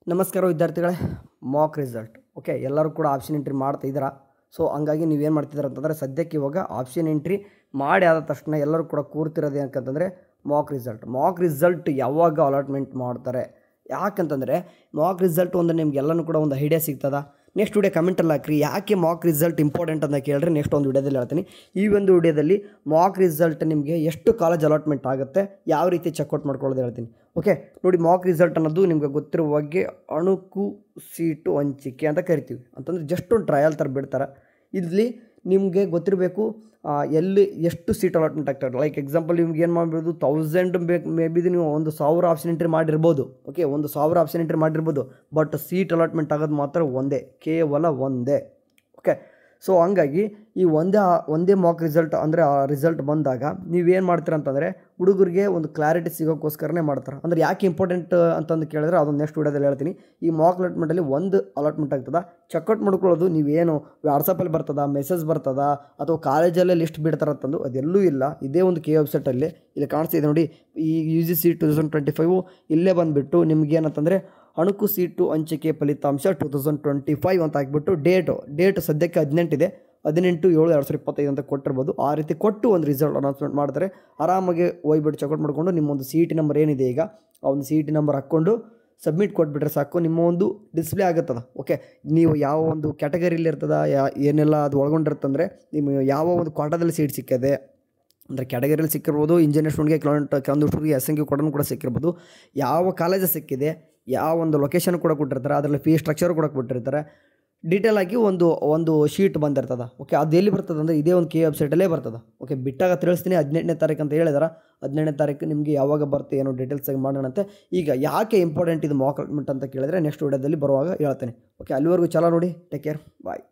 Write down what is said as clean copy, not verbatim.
ನಮಸ್ಕಾರ ವಿದ್ಯಾರ್ಥಿಗಳೇ, Mach result okay ಎಲ್ಲರೂ ಕೂಡ ಆಪ್ಷನ್ ಎಂಟ್ರಿ ಮಾಡ್ತಾ ಇದ್ದೀರಾ. ಸೊ ಹಂಗಾಗಿ ನೀವೇನು ಮಾಡ್ತಿದ್ದೀರ ಅಂತಂದರೆ ಸದ್ಯಕ್ಕೆ ಇವಾಗ ಆಪ್ಷನ್ ಎಂಟ್ರಿ ಮಾಡಿ ಆದ ತಕ್ಷಣ ಎಲ್ಲರೂ ಕೂಡ ಕೂರ್ತಿರೋದು ಏನಕ್ಕಂತಂದರೆ ಮಾಕ್ ರಿಸಲ್ಟ್ ಯಾವಾಗ ಅಲಾಟ್ಮೆಂಟ್ ಮಾಡ್ತಾರೆ. ಯಾಕಂತಂದರೆ ಮಾಕ್ ರಿಸಲ್ಟ್ ಒಂದು ನಿಮ್ಗೆಲ್ಲನೂ ಕೂಡ ಒಂದು ಐಡಿಯಾ ಸಿಗ್ತದ. ನೆಕ್ಸ್ಟ್ ವಿಡಿಯೋ ಕಮೆಂಟಲ್ಲಿ ಹಾಕ್ರಿ ಯಾಕೆ ಮಾಕ್ ರಿಸಲ್ಟ್ ಇಂಪಾರ್ಟೆಂಟ್ ಅಂತ ಕೇಳಿದ್ರೆ ನೆಕ್ಸ್ಟ್ ಒಂದು ವಿಡಿಯೋದಲ್ಲಿ ಹೇಳ್ತೀನಿ. ಈ ಒಂದು ವಿಡಿಯೋದಲ್ಲಿ ಮಾಕ್ ರಿಸಲ್ಟ್ ನಿಮಗೆ ಎಷ್ಟು ಕಾಲೇಜ್ ಅಲಾಟ್ಮೆಂಟ್ ಆಗುತ್ತೆ, ಯಾವ ರೀತಿ ಚೆಕ್ಔಟ್ ಮಾಡ್ಕೊಳ್ಳೋದು ಹೇಳ್ತೀನಿ. ಓಕೆ ನೋಡಿ, ಮಾಕ್ ರಿಸಲ್ಟ್ ಅನ್ನೋದು ನಿಮಗೆ ಗೊತ್ತಿರುವ ಬಗ್ಗೆ ಅಣುಕು ಸೀಟು ಹಂಚಿಕೆ ಅಂತ ಕರಿತೀವಿ. ಅಂತಂದರೆ ಜಸ್ಟ್ ಒಂದು ಟ್ರಯಲ್ ಥರ ಬಿಡ್ತಾರೆ. ಇಲ್ಲಿ ನಿಮಗೆ ಗೊತ್ತಿರಬೇಕು ಎಲ್ಲಿ ಎಷ್ಟು ಸೀಟ್ ಅಲಾಟ್ಮೆಂಟ್ ಆಗ್ತಾರೆ. ಲೈಕ್ ಎಕ್ಸಾಂಪಲ್ ನಿಮ್ಗೆ ಏನು ಮಾಡ್ಬೋದು, 1000 ಮೇ ಬಿ ನೀವು 1000 ಆಪ್ಷನ್ ಎಂಟ್ರಿ ಮಾಡಿರ್ಬೋದು. ಓಕೆ 1000 ಆಪ್ಷನ್ ಎಂಟ್ರಿ ಮಾಡಿರ್ಬೋದು, ಬಟ್ ಸೀಟ್ ಅಲಾಟ್ಮೆಂಟ್ ಆಗೋದು ಮಾತ್ರ ಕೇವಲ ಒಂದೇ. ಓಕೆ ಸೊ ಹಂಗಾಗಿ ಈ ಒಂದೇ ಮಾಕ್ ರಿಸಲ್ಟ್ ಅಂದರೆ ಆ ರಿಸಲ್ಟ್ ಬಂದಾಗ ನೀವೇನು ಮಾಡ್ತೀರ ಅಂತಂದರೆ ಹುಡುಗರಿಗೆ ಒಂದು ಕ್ಲಾರಿಟಿ ಸಿಗೋಕ್ಕೋಸ್ಕರನೇ ಮಾಡ್ತಾರೆ. ಅಂದರೆ ಯಾಕೆ ಇಂಪಾರ್ಟೆಂಟ್ ಅಂತಂದು ಕೇಳಿದ್ರೆ ಅದೊಂದು ನೆಕ್ಸ್ಟ್ ವಿಡಿಯೋದಲ್ಲಿ ಹೇಳ್ತೀನಿ. ಈ ಮಾಕ್ ಅಲಾಟ್ಮೆಂಟಲ್ಲಿ ಒಂದು ಅಲಾಟ್ಮೆಂಟ್ ಆಗ್ತದೆ. ಚೆಕ್ಔಟ್ ಮಾಡ್ಕೊಳ್ಳೋದು ನೀವೇನು ವಾಟ್ಸಪ್ಪಲ್ಲಿ ಬರ್ತದ, ಮೆಸೇಜ್ ಬರ್ತದ, ಅಥವಾ ಕಾಲೇಜಲ್ಲೇ ಲಿಸ್ಟ್ ಬಿಡ್ತಾರಂತಂದು ಅದೆಲ್ಲೂ ಇಲ್ಲ. ಇದೇ ಒಂದು ವೆಬ್ಸೈಟಲ್ಲಿ ಇಲ್ಲಿ ಕಾಣಿಸ್ತಿದೆ ನೋಡಿ, ಈ UGC 2025 ಇಲ್ಲೇ ಬಂದುಬಿಟ್ಟು ನಿಮ್ಗೇನಂತಂದರೆ ಅಣುಕು ಸೀಟು ಹಂಚಿಕೆ ಫಲಿತಾಂಶ 2025 ಅಂತ ಹಾಕ್ಬಿಟ್ಟು ಡೇಟ್ ಸದ್ಯಕ್ಕೆ 18 ಇದೆ, 18/7/2025 ಅಂತ ಕೊಟ್ಟಿರ್ಬೋದು. ಆ ರೀತಿ ಕೊಟ್ಟು ಒಂದು ರಿಸಲ್ಟ್ ಅನೌನ್ಸ್ಮೆಂಟ್ ಮಾಡ್ತಾರೆ. ಆರಾಮಾಗಿ ಹೋಗ್ಬಿಟ್ಟು ಚೆಕ್ಔಟ್ ಮಾಡಿಕೊಂಡು ನಿಮ್ಮೊಂದು CET ನಂಬರ್ ಏನಿದೆ ಈಗ ಆ ಒಂದು CET ನಂಬರ್ ಹಾಕ್ಕೊಂಡು ಸಬ್ಮಿಟ್ ಕೊಟ್ಬಿಟ್ರೆ ಸಾಕು, ನಿಮ್ಮ ಒಂದು ಡಿಸ್ಪ್ಲೇ ಆಗುತ್ತದೆ. ಓಕೆ ನೀವು ಯಾವ ಒಂದು ಕ್ಯಾಟಗರಿಲಿ ಇರ್ತದ, ಏನೆಲ್ಲ ಅದು ಒಳಗೊಂಡಿರ್ತಂದರೆ ನಿಮ್ಮ ಯಾವ ಒಂದು ಕ್ವಾಟದಲ್ಲಿ ಸೀಟ್ ಸಿಕ್ಕಿದೆ ಅಂದರೆ ಕ್ಯಾಟಗರಿಯಲ್ಲಿ ಸಿಕ್ಕಿರ್ಬೋದು. ಇಂಜಿನಿಯರ್ ಸ್ಟೂಡೆಂಟ್ಗೆ ಕೆಲವೊಂದು ಸ್ಟೂಡೆಂಟ್ಗೆ SNQ ಕೋಡನ್ನು ಕೂಡ ಸಿಕ್ಕಿರ್ಬೋದು. ಯಾವ ಕಾಲೇಜ್ ಸಿಕ್ಕಿದೆ, ಯಾವ ಒಂದು ಲೊಕೇಶನ್ ಕೂಡ ಕೊಟ್ಟಿರ್ತಾರೆ, ಅದರಲ್ಲಿ ಫೀ ಸ್ಟ್ರಕ್ಚರ್ ಕೂಡ ಕೊಟ್ಟಿರ್ತಾರೆ. ಡೀಟೇಲ್ ಆಗಿ ಒಂದು ಶೀಟ್ ಬಂದಿರ್ತದೆ. ಓಕೆ ಅದು ಎಲ್ಲಿ ಬರ್ತದೆ ಅಂದರೆ ಇದೇ ಒಂದು ವೆಬ್ಸೈಟಲ್ಲೇ ಬರ್ತದೆ. ಓಕೆ ಬಿಟ್ಟಾಗ ತಿಳಿಸ್ತೀನಿ. 18ನೇ ತಾರೀಕು ಅಂತ ಹೇಳಿದಾರೆ. 18ನೇ ತಾರೀಕು ನಿಮಗೆ ಯಾವಾಗ ಬರುತ್ತೆ ಏನೋ ಡೀಟೇಲ್ಸ್ ಆಗಿ ಮಾಡೋಣಂತೆ. ಈಗ ಯಾಕೆ ಇಂಪಾರ್ಟೆಂಟ್ ಇದು ಮಾಕ್ ಅಲಾಟ್ಮೆಂಟ್ ಅಂತ ಕೇಳಿದರೆ ನೆಕ್ಸ್ಟ್ ವಿಡಿಯೋದಲ್ಲಿ ಬರುವಾಗ ಹೇಳ್ತೇನೆ. ಓಕೆ ಅಲ್ಲಿವರೆಗೂ ಚಲೋ ನೋಡಿ, ಟೇಕ್ ಕೇರ್, ಬಾಯ್.